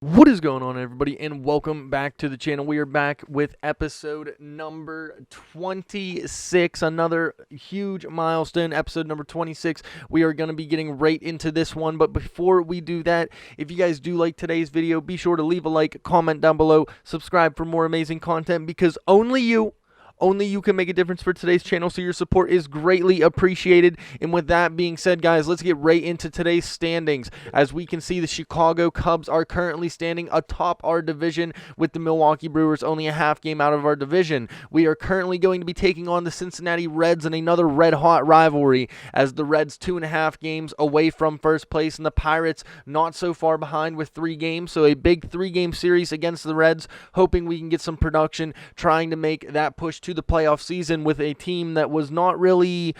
What is going on, everybody, and welcome back to the channel. We are back with episode number 26, another huge milestone, episode number 26. We are going to be getting right into this one, but before we do that, if you guys do like today's video, be sure to leave a like, comment down below, subscribe for more amazing content, because only you can make a difference for today's channel, so your support is greatly appreciated. And with that being said, guys, let's get right into today's standings. As we can see, the Chicago Cubs are currently standing atop our division, with the Milwaukee Brewers only a half game out of our division. We are currently going to be taking on the Cincinnati Reds in another red-hot rivalry, as the Reds 2.5 games away from first place, and the Pirates not so far behind with 3 games. So a big 3-game series against the Reds, hoping we can get some production, trying to make that push to the playoff season with a team that was not really,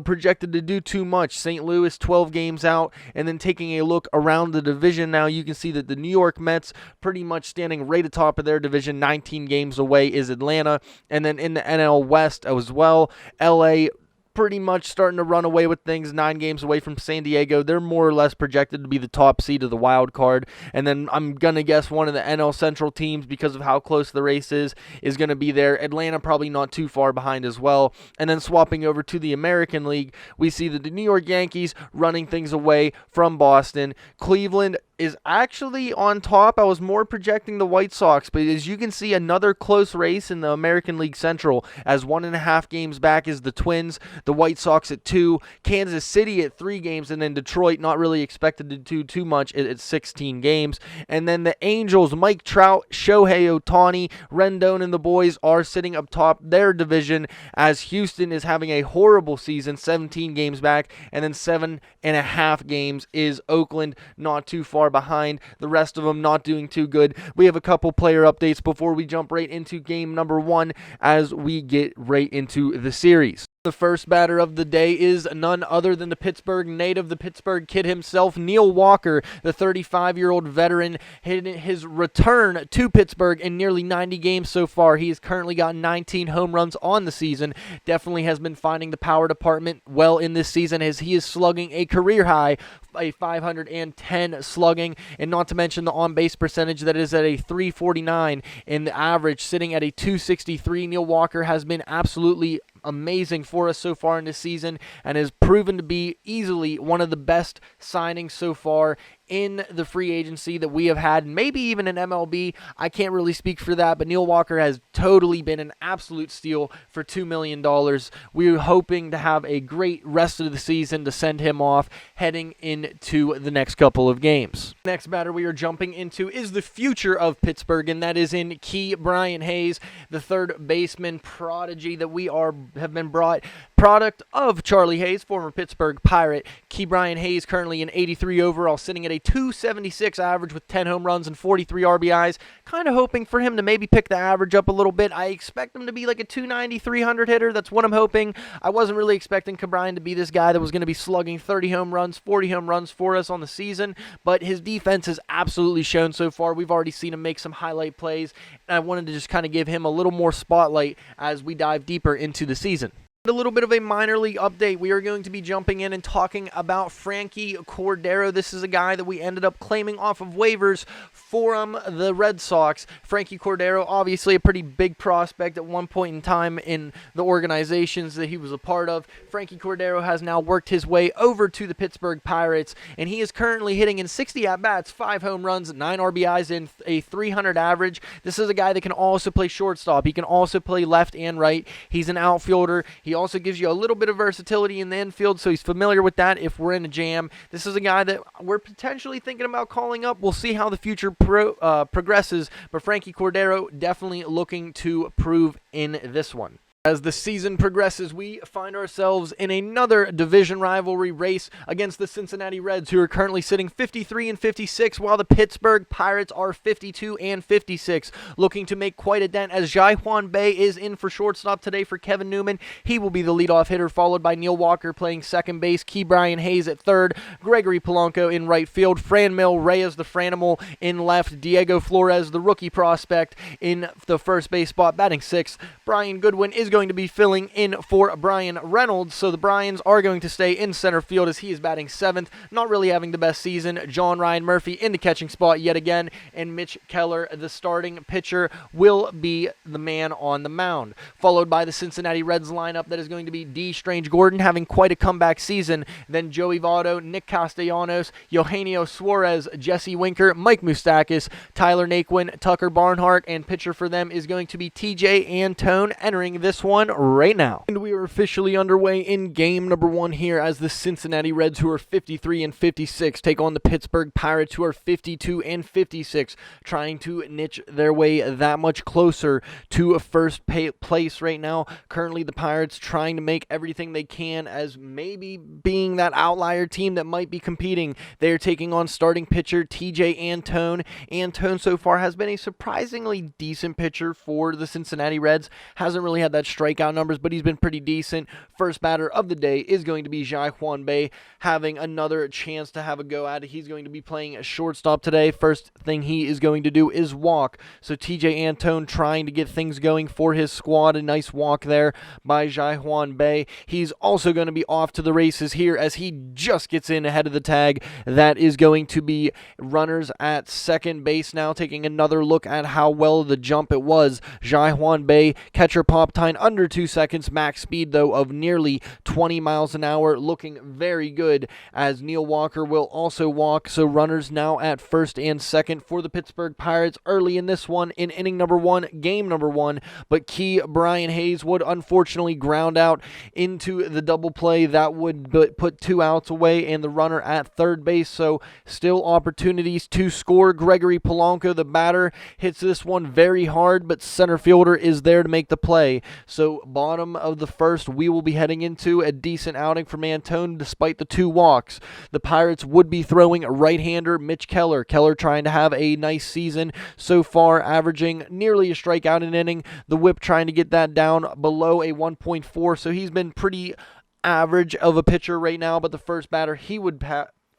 projected to do too much. St. Louis 12 games out, and then taking a look around the division now, you can see that the New York Mets pretty much standing right atop of their division. 19 games away is Atlanta, and then in the NL West as well, LA pretty much starting to run away with things, 9 games away from San Diego. They're more or less projected to be the top seed of the wild card. And then I'm going to guess one of the NL Central teams, because of how close the race is going to be there. Atlanta probably not too far behind as well. And then swapping over to the American League, we see that the New York Yankees running things away from Boston. Cleveland is actually on top. I was more projecting the White Sox, but as you can see, another close race in the American League Central, as 1.5 games back is the Twins, the White Sox at 2, Kansas City at 3 games, and then Detroit not really expected to do too much at 16 games. And then the Angels, Mike Trout, Shohei Ohtani, Rendon, and the boys are sitting up top their division, as Houston is having a horrible season, 17 games back, and then 7.5 games is Oakland, not too far behind. The rest of them not doing too good. We have a couple player updates before we jump right into game number 1 as we get right into the series. The first batter of the day is none other than the Pittsburgh native, the Pittsburgh kid himself, Neil Walker, the 35-year-old veteran, hitting his return to Pittsburgh in nearly 90 games so far. He has currently got 19 home runs on the season. Definitely has been finding the power department well in this season, as he is slugging a career high, a 510 slugging, and not to mention the on-base percentage that is at a 349 in the average, sitting at a 263. Neil Walker has been absolutely amazing for us so far in this season, and has proven to be easily one of the best signings so far in the free agency that we have had, maybe even in MLB. I can't really speak for that, but Neil Walker has totally been an absolute steal for $2 million. We're hoping to have a great rest of the season to send him off heading into the next couple of games. Next batter we are jumping into is the future of Pittsburgh, and that is in Ke'Bryan Hayes, the third baseman prodigy that we have been brought, product of Charlie Hayes, former Pittsburgh Pirate. Ke'Bryan Hayes currently an 83 overall, sitting at a 276 average with 10 home runs and 43 RBIs. Kind of hoping for him to maybe pick the average up a little bit. I expect him to be like a 290, 300 hitter. That's what I'm hoping. I wasn't really expecting Ke'Bryan to be this guy that was going to be slugging 30 home runs, 40 home runs for us on the season, but his defense has absolutely shown so far. We've already seen him make some highlight plays, and I wanted to just kind of give him a little more spotlight as we dive deeper into the season. A little bit of a minor league update. We are going to be jumping in and talking about Frankie Cordero. This is a guy that we ended up claiming off of waivers from the Red Sox. Frankie Cordero, obviously a pretty big prospect at one point in time in the organizations that he was a part of. Frankie Cordero has now worked his way over to the Pittsburgh Pirates, and he is currently hitting in 60 at-bats, 5 home runs, 9 RBIs, and a 300 average. This is a guy that can also play shortstop. He can also play left and right. He's an outfielder. He also gives you a little bit of versatility in the infield, so he's familiar with that if we're in a jam. This is a guy that we're potentially thinking about calling up. We'll see how the future progresses, but Frankie Cordero definitely looking to prove in this one. As the season progresses, we find ourselves in another division rivalry race against the Cincinnati Reds, who are currently sitting 53 and 56, while the Pittsburgh Pirates are 52 and 56, looking to make quite a dent, as Jai-Hwan Bae is in for shortstop today for Kevin Newman. He will be the leadoff hitter, followed by Neil Walker playing second base, Ke'Bryan Hayes at third, Gregory Polanco in right field, Franmil Reyes the Franimal in left, Diego Flores, the rookie prospect, in the first base spot, batting sixth. Brian Goodwin is going to be filling in for Brian Reynolds. So the Bryans are going to stay in center field as he is batting 7th, not really having the best season. John Ryan Murphy in the catching spot yet again, and Mitch Keller, the starting pitcher, will be the man on the mound. Followed by the Cincinnati Reds lineup that is going to be D. Strange Gordon having quite a comeback season, then Joey Votto, Nick Castellanos, Eugenio Suarez, Jesse Winker, Mike Moustakas, Tyler Naquin, Tucker Barnhart, and pitcher for them is going to be TJ Antone entering this one right now. And we are officially underway in game number 1 here as the Cincinnati Reds, who are 53 and 56, take on the Pittsburgh Pirates, who are 52 and 56, trying to niche their way that much closer to first place right now. Currently, the Pirates trying to make everything they can as maybe being that outlier team that might be competing. They are taking on starting pitcher TJ Antone. Antone so far has been a surprisingly decent pitcher for the Cincinnati Reds. Hasn't really had that strikeout numbers, but he's been pretty decent. First batter of the day is going to be Jai-Hwan Bae, having another chance to have a go at it. He's going to be playing a shortstop today. First thing he is going to do is walk. So TJ Antone trying to get things going for his squad. A nice walk there by Jai-Hwan Bae. He's also going to be off to the races here as he just gets in ahead of the tag. That is going to be runners at second base now, taking another look at how well the jump it was. Jai-Hwan Bae, catcher pop time under 2 seconds, max speed though of nearly 20 miles an hour, looking very good as Neil Walker will also walk. So runners now at first and second for the Pittsburgh Pirates early in this one in inning number 1, game number 1, but key Brian Hayes would unfortunately ground out into the double play. That would put 2 outs away and the runner at third base, so still opportunities to score. Gregory Polanco, the batter, hits this one very hard, but center fielder is there to make the play. So bottom of the first, we will be heading into a decent outing from Antone despite the 2 walks. The Pirates would be throwing right-hander Mitch Keller. Keller trying to have a nice season so far, averaging nearly a strikeout an inning. The whip trying to get that down below a 1.4, so he's been pretty average of a pitcher right now, but the first batter he would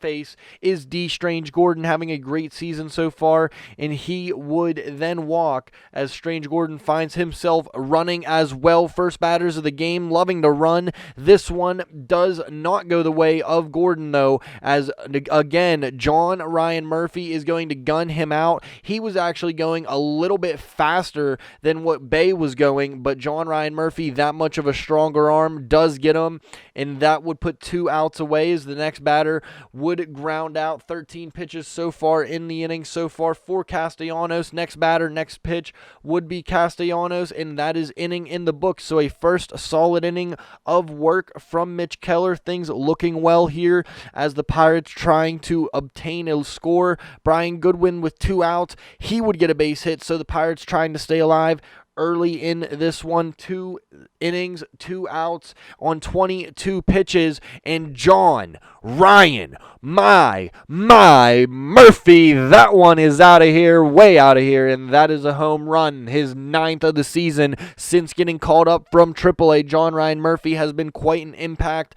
face is D. Strange Gordon, having a great season so far, and he would then walk as Strange Gordon finds himself running as well. First batters of the game loving to run. This one does not go the way of Gordon though, as again John Ryan Murphy is going to gun him out. He was actually going a little bit faster than what Bae was going, but John Ryan Murphy, that much of a stronger arm, does get him, and that would put 2 outs away as the next batter would ground out. 13 pitches so far in the inning so far for Castellanos. Next batter, next pitch would be Castellanos, and that is inning in the books. So a first solid inning of work from Mitch Keller. Things looking well here as the Pirates trying to obtain a score. Brian Goodwin with 2 outs. He would get a base hit, so the Pirates trying to stay alive early in this one. 2 innings, 2 outs on 22 pitches, and John Ryan Murphy, that one is out of here, way out of here, and that is a home run, his 9th of the season since getting called up from AAA. John Ryan Murphy has been quite an impact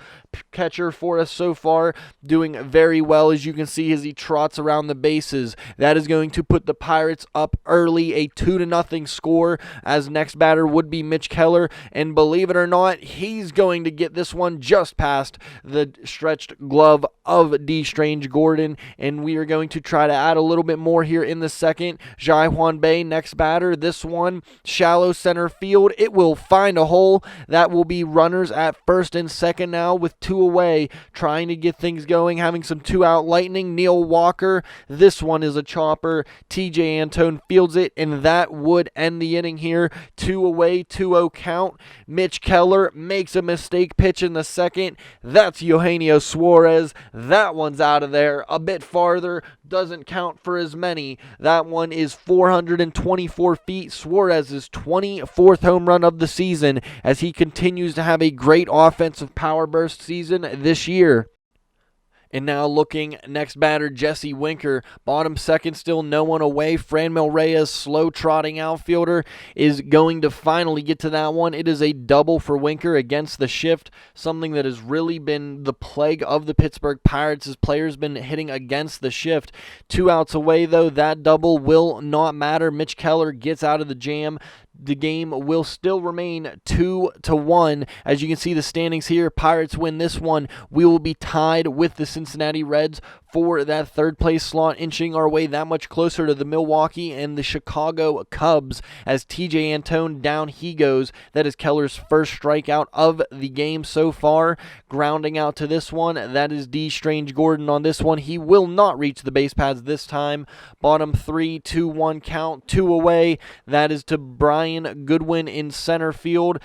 catcher for us so far, doing very well as you can see as he trots around the bases. That is going to put the Pirates up early, a 2-0 score, as next batter would be Mitch Keller, and believe it or not, he's going to get this one just past the stretched glove of D. Strange Gordon, and we are going to try to add a little bit more here in the second. Jai-Hwan Bae, next batter. This one, shallow center field. It will find a hole. That will be runners at first and second now with 2 away, trying to get things going, having some 2-out lightning. Neil Walker, this one is a chopper. TJ Antone fields it, and that would end the inning here. 2 away, 2-0 count. Mitch Keller makes a mistake pitch in the second. That's Eugenio Suarez. That one's out of there a bit farther. Doesn't count for as many. That one is 424 feet. Suarez's 24th home run of the season as he continues to have a great offensive power burst season this year. And now looking, next batter, Jesse Winker. Bottom second, still no one away. Franmil Reyes, slow-trotting outfielder, is going to finally get to that one. It is a double for Winker against the shift, something that has really been the plague of the Pittsburgh Pirates as players been hitting against the shift. 2 outs away, though. That double will not matter. Mitch Keller gets out of the jam. the game will still remain 2-1. As you can see the standings here, Pirates win this one. We will be tied with the Cincinnati Reds for that third place slot, inching our way that much closer to the Milwaukee and the Chicago Cubs as TJ Antone, down he goes. That is Keller's first strikeout of the game so far. Grounding out to this one, that is D. Strange Gordon on this one. He will not reach the base paths this time. Bottom 3, 2-1 count, 2 away. That is to Brian Goodwin in center field.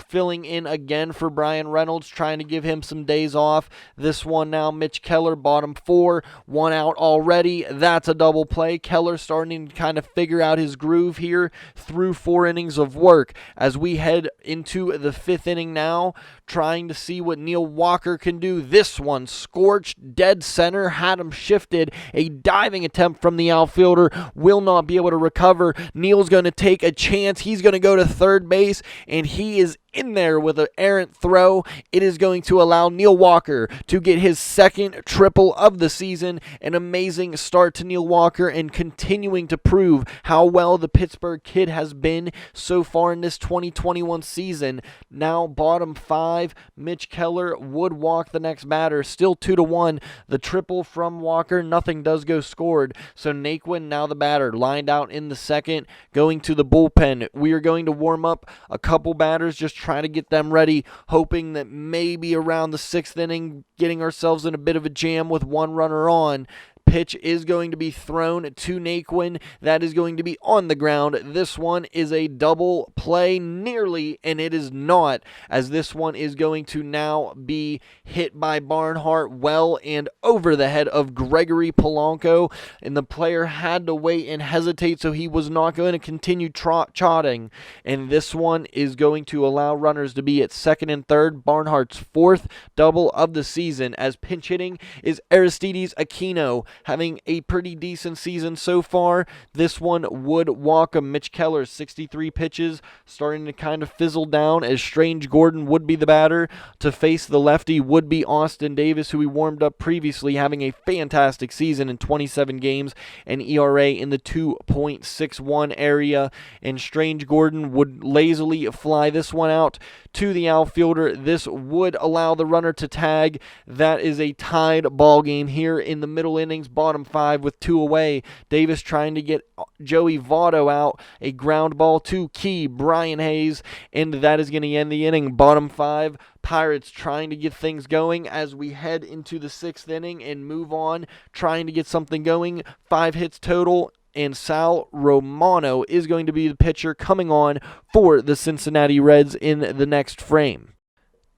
Filling in again for Brian Reynolds, trying to give him some days off. This one now, Mitch Keller, bottom 4, 1 out already. That's a double play. Keller starting to kind of figure out his groove here through 4 innings of work. As we head into the 5th inning now, trying to see what Neil Walker can do. This one, scorched dead center, had him shifted. A diving attempt from the outfielder, will not be able to recover. Neil's going to take a chance. He's going to go to third base, and he is in there with an errant throw. It is going to allow Neil Walker to get his second triple of the season. An amazing start to Neil Walker, and continuing to prove how well the Pittsburgh kid has been so far in this 2021 season. Now bottom 5, Mitch Keller would walk the next batter. Still 2-1. The triple from Walker, nothing does go scored. So Naquin now the batter, lined out in the second, going to the bullpen. We are going to warm up a couple batters, just trying to get them ready, hoping that maybe around the 6th inning, getting ourselves in a bit of a jam with 1 runner on. Pitch is going to be thrown to Naquin. That is going to be on the ground. This one is a double play, nearly, and it is not, as this one is going to now be hit by Barnhart well and over the head of Gregory Polanco, and the player had to wait and hesitate, so he was not going to continue trotting, and this one is going to allow runners to be at second and third. Barnhart's 4th double of the season, as pinch hitting is Aristides Aquino, having a pretty decent season so far. This one would walk him. Mitch Keller's 63 pitches starting to kind of fizzle down, as Strange Gordon would be the batter. To face the lefty would be Austin Davis, who we warmed up previously, having a fantastic season in 27 games, and ERA in the 2.61 area. And Strange Gordon would lazily fly this one out to the outfielder. This would allow the runner to tag. That is a tied ball game here in the middle innings. Bottom 5 with 2 away. Davis trying to get Joey Votto out. A ground ball to key Brian Hayes, and that is going to end the inning. Bottom 5, Pirates trying to get things going as we head into the 6th inning and move on, trying to get something going. 5 hits total, and Sal Romano is going to be the pitcher coming on for the Cincinnati Reds in the next frame.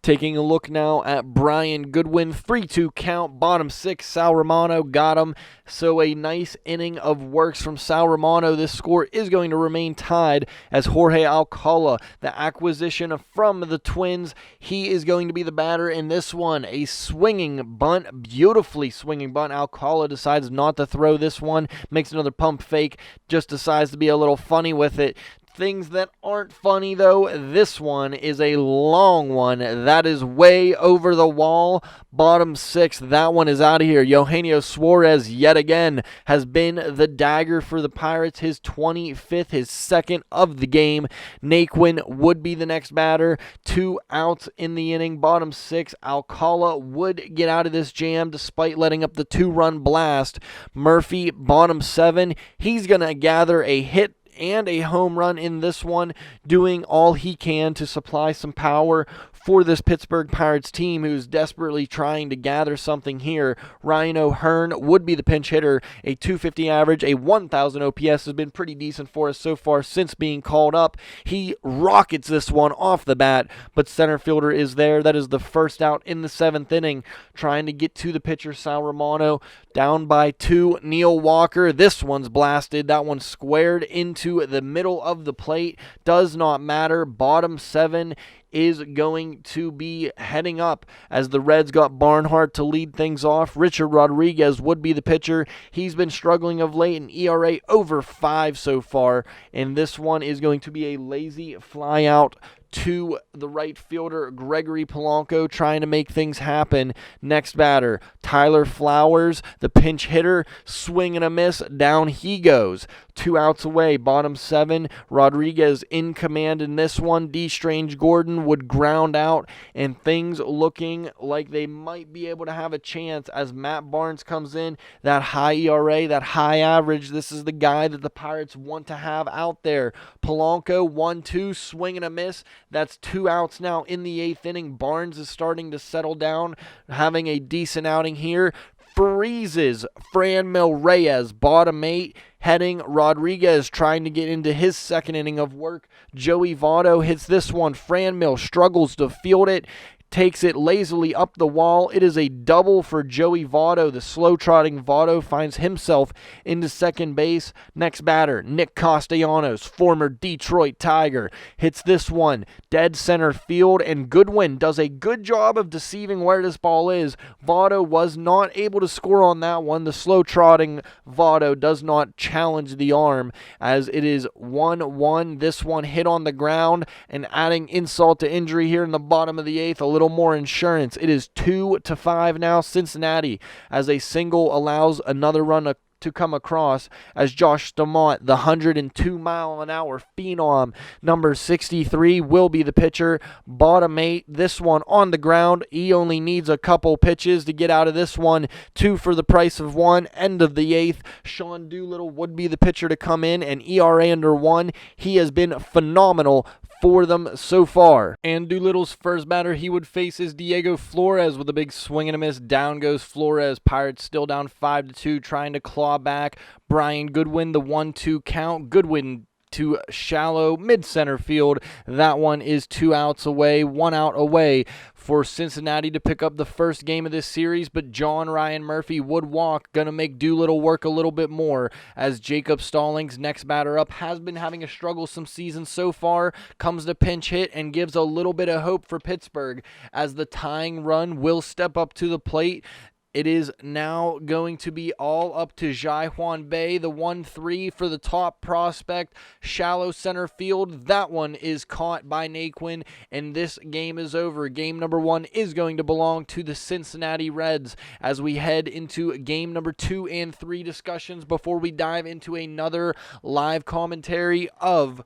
Taking a look now at Brian Goodwin, 3-2 count, bottom 6, Sal Romano got him. So a nice inning of works from Sal Romano. This score is going to remain tied, as Jorge Alcala, the acquisition from the Twins, he is going to be the batter in this one. A swinging bunt, beautifully swinging bunt. Alcala decides not to throw this one, makes another pump fake, just decides to be a little funny with it. Things that aren't funny, though, this one is a long one. That is way over the wall. Bottom 6, that one is out of here. Eugenio Suarez, yet again, has been the dagger for the Pirates. His 25th, his 2nd of the game. Naquin would be the next batter. 2 outs in the inning. Bottom 6, Alcala would get out of this jam despite letting up the 2-run blast. Murphy, bottom 7, he's going to gather a hit and a home run in this one, doing all he can to supply some power for this Pittsburgh Pirates team, who's desperately trying to gather something here. Ryan O'Hearn would be the pinch hitter. A 250 average, a 1,000 OPS has been pretty decent for us so far since being called up. He rockets this one off the bat, but center fielder is there. That is the first out in the 7th inning. Trying to get to the pitcher, Sal Romano, down by 2. Neil Walker, this one's blasted. That one squared into the middle of the plate. Does not matter. Bottom 7 is going to be heading up, as the Reds got Barnhart to lead things off. Richard Rodriguez would be the pitcher. He's been struggling of late, an ERA over 5 so far, and this one is going to be a lazy fly out to the right fielder, Gregory Polanco, trying to make things happen. Next batter, Tyler Flowers, the pinch hitter, swing and a miss, down he goes. 2 outs away. Bottom 7, Rodriguez in command in this one. D. Strange Gordon would ground out, and things looking like they might be able to have a chance as Matt Barnes comes in. That high ERA, that high average, this is the guy that the Pirates want to have out there. Polanco 1-2, swing and a miss. That's 2 outs now in the 8th inning. Barnes is starting to settle down, having a decent outing here. Freezes Franmil Reyes, bottom 8, heading Rodriguez, trying to get into his 2nd inning of work. Joey Votto hits this one. Franmil struggles to field it, takes it lazily up the wall. It is a double for Joey Votto. The slow-trotting Votto finds himself into second base. Next batter, Nick Castellanos, former Detroit Tiger, hits this one dead center field, and Goodwin does a good job of deceiving where this ball is. Votto was not able to score on that one. The slow-trotting Votto does not challenge the arm, as it is 1-1. This one hit on the ground, and adding insult to injury here in the bottom of the 8th, a little more insurance. It is 2-5 now, Cincinnati, as a single allows another run to come across, as Josh Stamont, the 102-mile-an-hour phenom, number 63, will be the pitcher. Bottom 8, this one on the ground. He only needs a couple pitches to get out of this one. 2 for the price of 1. End of the 8th. Sean Doolittle would be the pitcher to come in, and ERA under 1. He has been phenomenal for them so far. And Doolittle's first batter he would face is Diego Flores with a big swing and a miss. Down goes Flores. Pirates still down 5-2, trying to claw back. Brian Goodwin, the 1-2 count. Goodwin to shallow mid-center field. That one is 2 outs away, 1 out away for Cincinnati to pick up the first game of this series, but John Ryan Murphy would walk, going to make Doolittle work a little bit more, as Jacob Stallings, next batter up, has been having a strugglesome season so far, comes to pinch hit and gives a little bit of hope for Pittsburgh, as the tying run will step up to the plate. It is now going to be all up to Jai Juan Bay, the 1-3 for the top prospect, shallow center field. That one is caught by Naquin, and this game is over. Game number 1 is going to belong to the Cincinnati Reds, as we head into game number 2 and 3 discussions before we dive into another live commentary of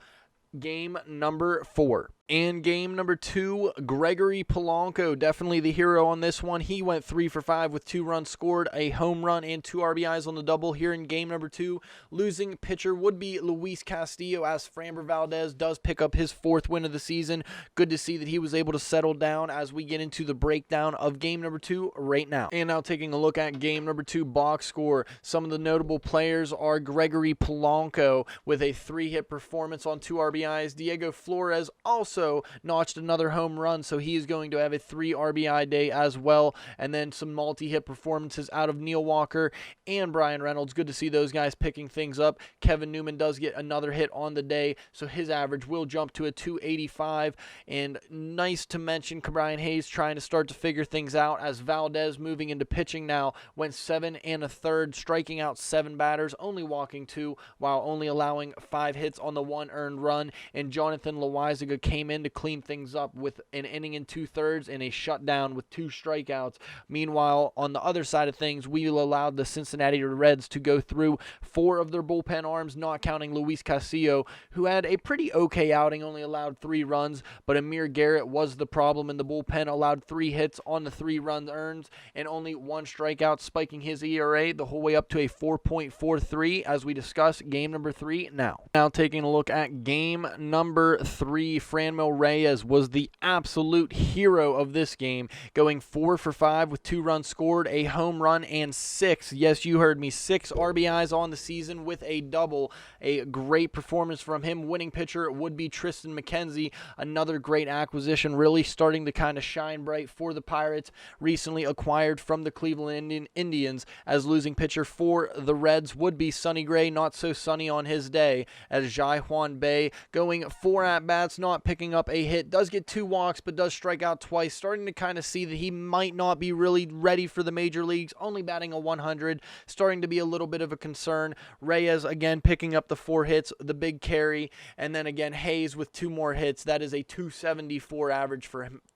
game number 4. And game number 2, Gregory Polanco, definitely the hero on this one. He went 3 for 5 with 2 runs scored, a home run, and 2 RBIs on the double here in game number 2. Losing pitcher would be Luis Castillo, as Framber Valdez does pick up his 4th win of the season. Good to see that he was able to settle down as we get into the breakdown of game number 2 right now. And now taking a look at game number 2 box score. Some of the notable players are Gregory Polanco with a 3-hit performance on 2 RBIs. Diego Flores also notched another home run, so he is going to have a 3 RBI day as well. And then some multi-hit performances out of Neil Walker and Brian Reynolds. Good to see those guys picking things up. Kevin Newman does get another hit on the day, so his average will jump to a 285. And nice to mention, Brian Hayes trying to start to figure things out, as Valdez, moving into pitching now, went 7 1/3, striking out 7 batters, only walking 2, while only allowing 5 hits on the 1 earned run. And Jonathan Loaizaga came in to clean things up with an inning and 2/3 and a shutdown with 2 strikeouts. Meanwhile, on the other side of things, we allowed the Cincinnati Reds to go through 4 of their bullpen arms, not counting Luis Castillo, who had a pretty okay outing, only allowed 3 runs, but Amir Garrett was the problem in the bullpen, allowed 3 hits on the 3 runs earned and only 1 strikeout, spiking his ERA the whole way up to a 4.43 as we discuss game number 3 now. Now taking a look at game number 3, Franmil Reyes was the absolute hero of this game, going 4 for 5 with 2 runs scored, a home run, and 6, yes, you heard me, 6 RBIs on the season with a double. A great performance from him. Winning pitcher would be Tristan McKenzie, another great acquisition, really starting to kind of shine bright for the Pirates, recently acquired from the Cleveland Indians. As losing pitcher for the Reds would be Sonny Gray, not so sunny on his day, as Jai Juan Bay going 4 at-bats, not picking up a hit, does get 2 walks, but does strike out twice, starting to kind of see that he might not be really ready for the major leagues, only batting a 100, starting to be a little bit of a concern. Reyes again picking up the 4 hits, the big carry, and then again Hayes with 2 more hits. That is a 274 average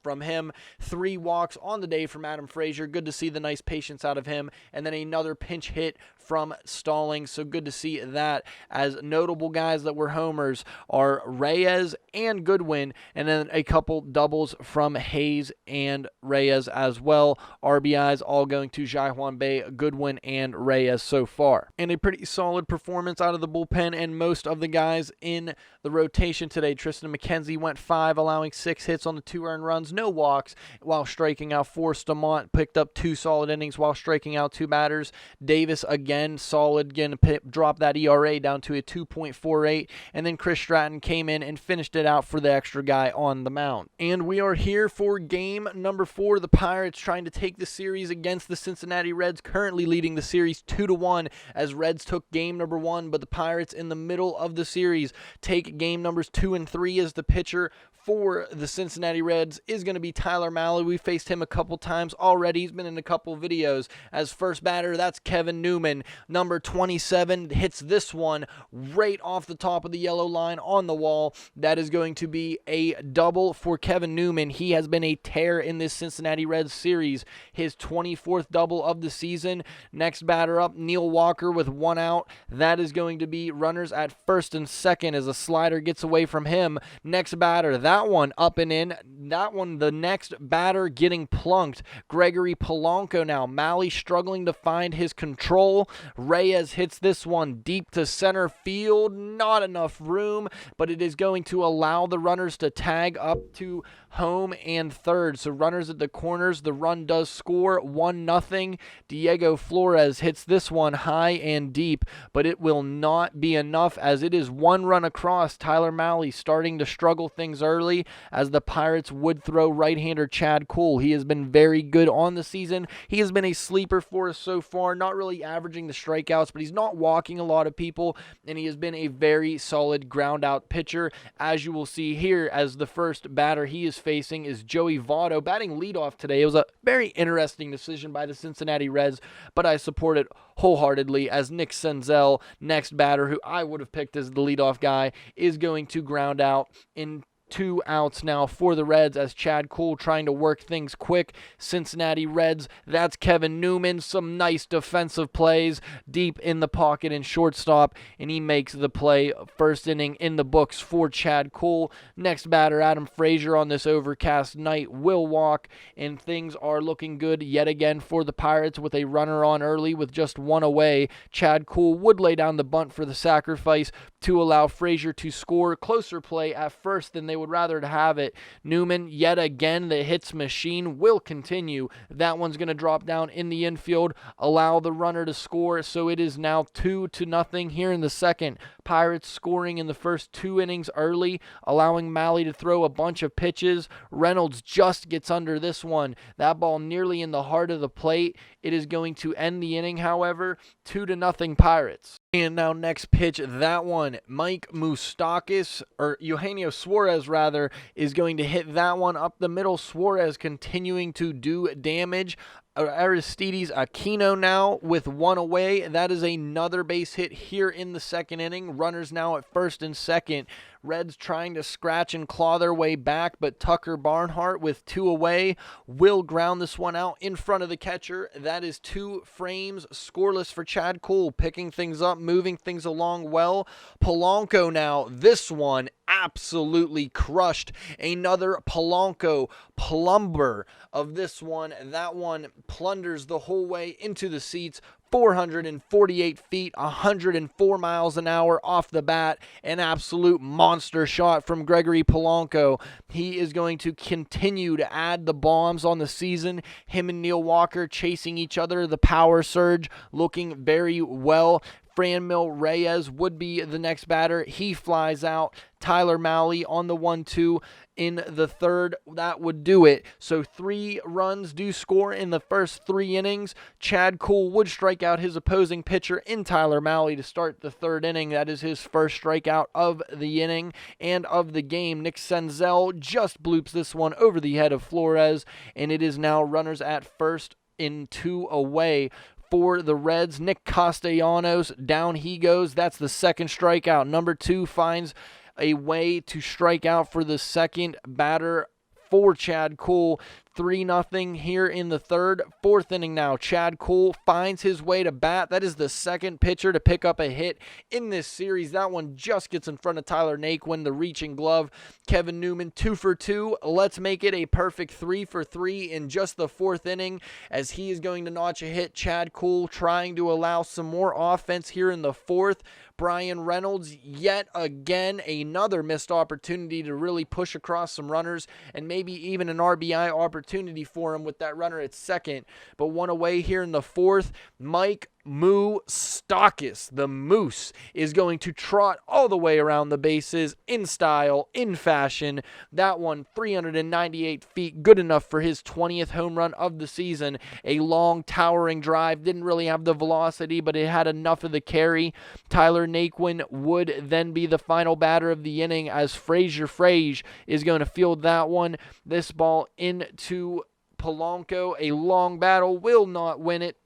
from him. 3 walks on the day from Adam Frazier. Good to see the nice patience out of him. And then another pinch hit from Stallings. So good to see that. As notable guys that were homers are Reyes and Goodwin, and then a couple doubles from Hayes and Reyes as well. RBIs all going to Jaijuan Bay, Goodwin, and Reyes so far. And a pretty solid performance out of the bullpen and most of the guys in the rotation today. Tristan McKenzie went 5, allowing 6 hits on the 2 earned runs, no walks, while striking out 4. Stamont picked up 2 solid innings while striking out 2 batters. Davis again solid, again dropped that ERA down to a 2.48, and then Chris Stratton came in and finished it out for the extra guy on the mound. And we are here for game number 4. The Pirates trying to take the series against the Cincinnati Reds, currently leading the series 2-1 as Reds took game number 1, but the Pirates in the middle of the series take game numbers 2 and 3 as the pitcher for the Cincinnati Reds is going to be Tyler Mahle. We faced him a couple times already. He's been in a couple videos. As first batter, that's Kevin Newman. Number 27 hits this one right off the top of the yellow line on the wall. That is going to be a double for Kevin Newman. He has been a tear in this Cincinnati Reds series. His 24th double of the season. Next batter up, Neil Walker with 1 out. That is going to be runners at first and second as a slider gets away from him. Next batter, that one up and in. That one, the next batter getting plunked. Gregory Polanco now. Mahle struggling to find his control. Reyes hits this one deep to center field. Not enough room, but it is going to allow the runners to tag up to home and third. So runners at the corners. The run does score 1-0. Diego Flores hits this one high and deep, but it will not be enough as it is 1 run across. Tyler Mahle starting to struggle things early as the Pirates would throw right-hander Chad Kuhl. He has been very good on the season. He has been a sleeper for us so far, not really averaging the strikeouts, but he's not walking a lot of people, and he has been a very solid ground-out pitcher. As you will see here, as the first batter he is facing is Joey Votto, batting leadoff today. It was a very interesting decision by the Cincinnati Reds, but I support it wholeheartedly as Nick Senzel, next batter, who I would have picked as the leadoff guy, is going to ground out in 2 outs now for the Reds as Chad Kuhl trying to work things quick. Cincinnati Reds, that's Kevin Newman. Some nice defensive plays deep in the pocket and shortstop, and he makes the play. First inning in the books for Chad Kuhl. Next batter, Adam Frazier, on this overcast night will walk, and things are looking good yet again for the Pirates with a runner on early with just 1 away. Chad Kuhl would lay down the bunt for the sacrifice to allow Frazier to score. Closer play at first than they would rather to have it. Newman, yet again, the hits machine will continue. That one's going to drop down in the infield, allow the runner to score, so it is now 2-0 here in the second. Pirates scoring in the first 2 innings early, allowing Mahle to throw a bunch of pitches. Reynolds just gets under this one. That ball nearly in the heart of the plate. It is going to end the inning, however, 2-0 Pirates. And now next pitch, that one, Mike Moustakas, or Eugenio Suarez rather, is going to hit that one up the middle. Suarez continuing to do damage. Aristides Aquino now with 1 away. That is another base hit here in the second inning. Runners now at first and second. Reds trying to scratch and claw their way back, but Tucker Barnhart with 2 away will ground this one out in front of the catcher. That is 2 frames scoreless for Chad Kuhl, picking things up, moving things along well. Polanco now, this one absolutely crushed. Another Polanco plumber of this one. That one plunders the whole way into the seats. 448 feet, 104 miles an hour off the bat. An absolute monster shot from Gregory Polanco. He is going to continue to add the bombs on the season. Him and Neil Walker chasing each other. The power surge looking very well. Franmil Reyes would be the next batter. He flies out. Tyler Mahle on the 1-2 in the third. That would do it. So 3 runs do score in the first 3 innings. Chad Kuhl would strike out his opposing pitcher in Tyler Mahle to start the third inning. That is his first strikeout of the inning and of the game. Nick Senzel just bloops this one over the head of Flores, and it is now runners at first in 2 away. For the Reds, Nick Castellanos, down he goes. That's the second strikeout. Number 2 finds a way to strike out for the second batter for Chad Kuhl. 3-0 here in the third. Fourth inning now. Chad Kuhl finds his way to bat. That is the second pitcher to pick up a hit in this series. That one just gets in front of Tyler Naquin, the reaching glove. Kevin Newman, 2 for 2. Let's make it a perfect 3 for 3 in just the fourth inning, as he is going to notch a hit. Chad Kuhl trying to allow some more offense here in the fourth. Brian Reynolds, yet again, another missed opportunity to really push across some runners, and maybe even an RBI opportunity for him with that runner at second. But one away here in the fourth. Mike Moustakas, the Moose, is going to trot all the way around the bases in style, in fashion. That one, 398 feet, good enough for his 20th home run of the season. A long, towering drive. Didn't really have the velocity, but it had enough of the carry. Tyler Naquin would then be the final batter of the inning, as Frazier Frage is going to field that one. This ball into Polanco. A long battle, will not win it.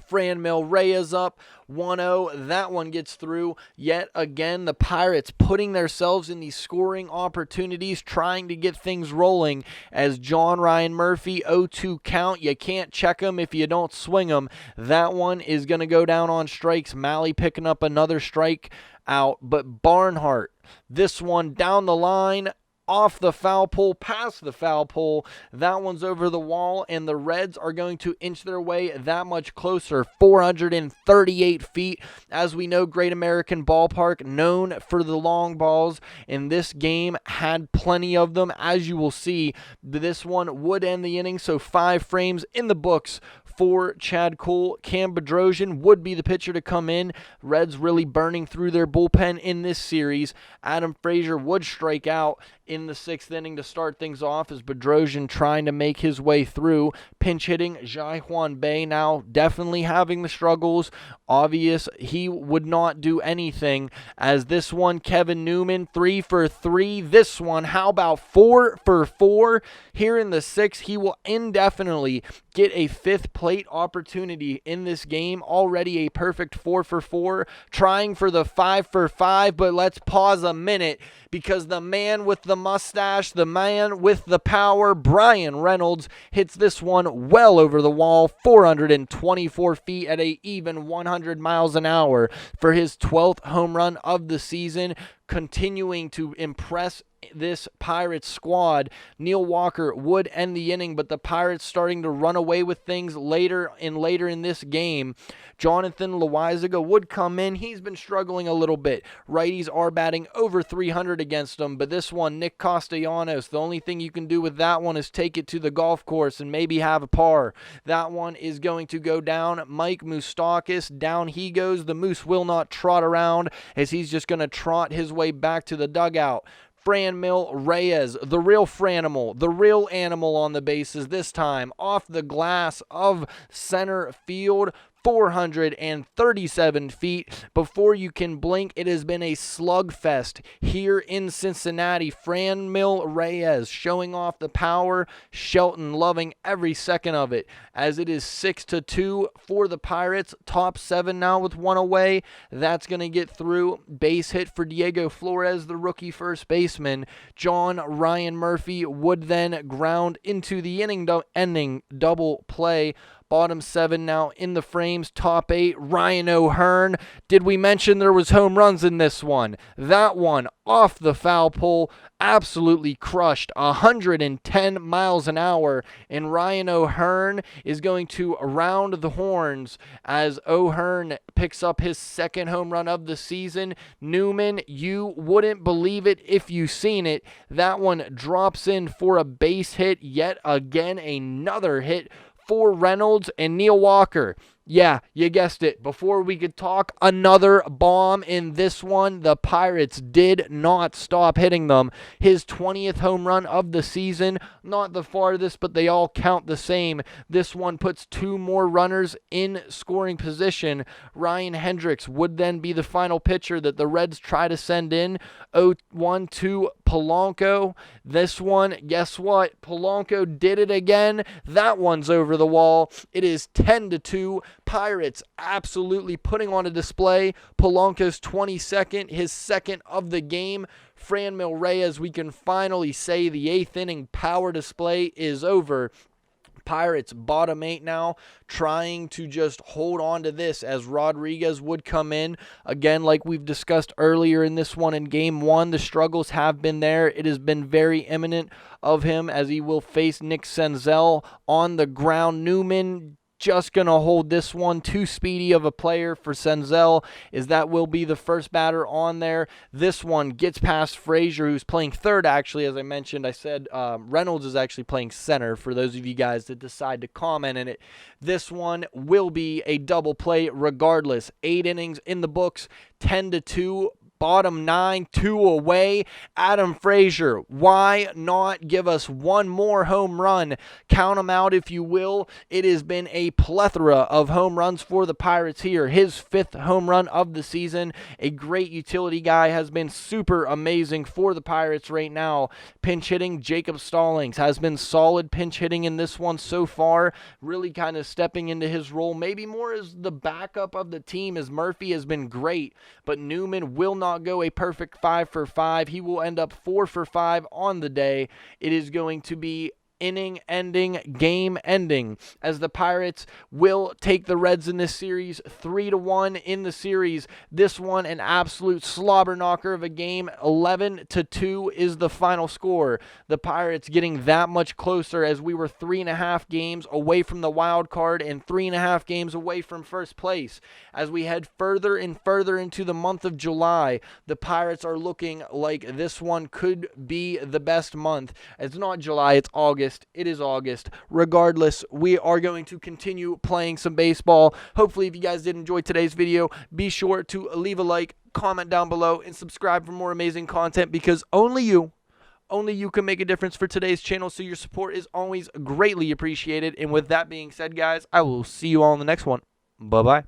Franmil Reyes up 1-0. That one gets through. Yet again, the Pirates putting themselves in these scoring opportunities, trying to get things rolling, as John Ryan Murphy, 0-2 count. You can't check him if you don't swing him. That one is going to go down on strikes. Malley picking up another strike out, but Barnhart, this one down the line, off the foul pole, past the foul pole. That one's over the wall, and the Reds are going to inch their way that much closer. 438 feet. As we know, Great American Ballpark, known for the long balls, and this game had plenty of them. As you will see, this one would end the inning, so 5 frames in the books for Chad Kuhl. Cam Bedrosian would be the pitcher to come in. Reds really burning through their bullpen in this series. Adam Frazier would strike out in the 6th inning to start things off, as Bedrosian trying to make his way through. Pinch hitting, Jai Juan Bay now definitely having the struggles. Obvious he would not do anything, as this one, Kevin Newman, 3 for 3. This one, how about 4 for 4? Here in the 6th, he will indefinitely get a 5th plate opportunity in this game. Already a perfect 4 for 4. Trying for the 5 for 5, but let's pause a minute, because the man with the mustache, the man with the power, Brian Reynolds, hits this one well over the wall, 424 feet at a even 100 miles an hour for his 12th home run of the season, continuing to impress this Pirates squad. Neil Walker would end the inning, but the Pirates starting to run away with things later in this game. Jonathan Loizaga would come in. He's been struggling a little bit. Righties are batting over 300 against him, but this one, Nick Castellanos, the only thing you can do with that one is take it to the golf course and maybe have a par. That one is going to go down. Mike Moustakas, down he goes. The Moose will not trot around, as he's just going to trot his way back to the dugout. Franmil Reyes, the real Franimal, the real animal on the bases, this time off the glass of center field. 437 feet. Before you can blink, it has been a slugfest here in Cincinnati. Franmil Reyes showing off the power. Shelton loving every second of it, as it is 6-2 for the Pirates. Top 7 now with 1 away. That's going to get through. Base hit for Diego Flores, the rookie first baseman. John Ryan Murphy would then ground into the ending double play. Bottom 7 now in the frames. Top 8, Ryan O'Hearn. Did we mention there was home runs in this one? That one off the foul pole, absolutely crushed, 110 miles an hour, and Ryan O'Hearn is going to round the horns as O'Hearn picks up his 2nd home run of the season. Newman, you wouldn't believe it if you seen it. That one drops in for a base hit. Yet again, another hit for Reynolds and Neil Walker. Yeah, you guessed it. Before we could talk, another bomb in this one. The Pirates did not stop hitting them. His 20th home run of the season. Not the farthest, but they all count the same. This one puts 2 more runners in scoring position. Ryan Hendricks would then be the final pitcher that the Reds try to send in. 0-1 to Polanco. This one, guess what? Polanco did it again. That one's over the wall. It is 10-2. Pirates absolutely putting on a display. Polanco's 22nd, his second of the game. Franmil Reyes, we can finally say the 8th inning power display is over. Pirates bottom 8 now, trying to just hold on to this as Rodriguez would come in. Again, like we've discussed earlier in this one in game 1, the struggles have been there. It has been very imminent of him as he will face Nick Senzel on the ground. Newman just going to hold this one. Too speedy of a player for Senzel, as that will be the first batter on there. This one gets past Frazier, who's playing third, actually. As I mentioned, I said Reynolds is actually playing center for those of you guys that decide to comment in it. This one will be a double play regardless. 8 innings in the books, 10-2. Bottom 9, 2 away. Adam Frazier, why not give us one more home run? Count them out if you will. It has been a plethora of home runs for the Pirates here. His 5th home run of the season. A great utility guy, has been super amazing for the Pirates right now. Pinch hitting, Jacob Stallings has been solid pinch hitting in this one so far. Really kind of stepping into his role. Maybe more as the backup of the team, as Murphy has been great. But Newman will not go a perfect 5 for 5. He will end up 4 for 5 on the day. It is going to be inning ending, game ending, as the Pirates will take the Reds in this series 3-1 in the series. This one an absolute slobber knocker of a game. 11-2 is the final score. The Pirates getting that much closer, as we were 3.5 games away from the wild card and 3.5 games away from first place. As we head further and further into the month of July, the Pirates are looking like this one could be the best month. It's not July, it's August. It is August. Regardless, we are going to continue playing some baseball. Hopefully, if you guys did enjoy today's video, be sure to leave a like, comment down below, and subscribe for more amazing content, because only you can make a difference for today's channel, so your support is always greatly appreciated. And with that being said, guys, I will see you all in the next one. Bye-bye.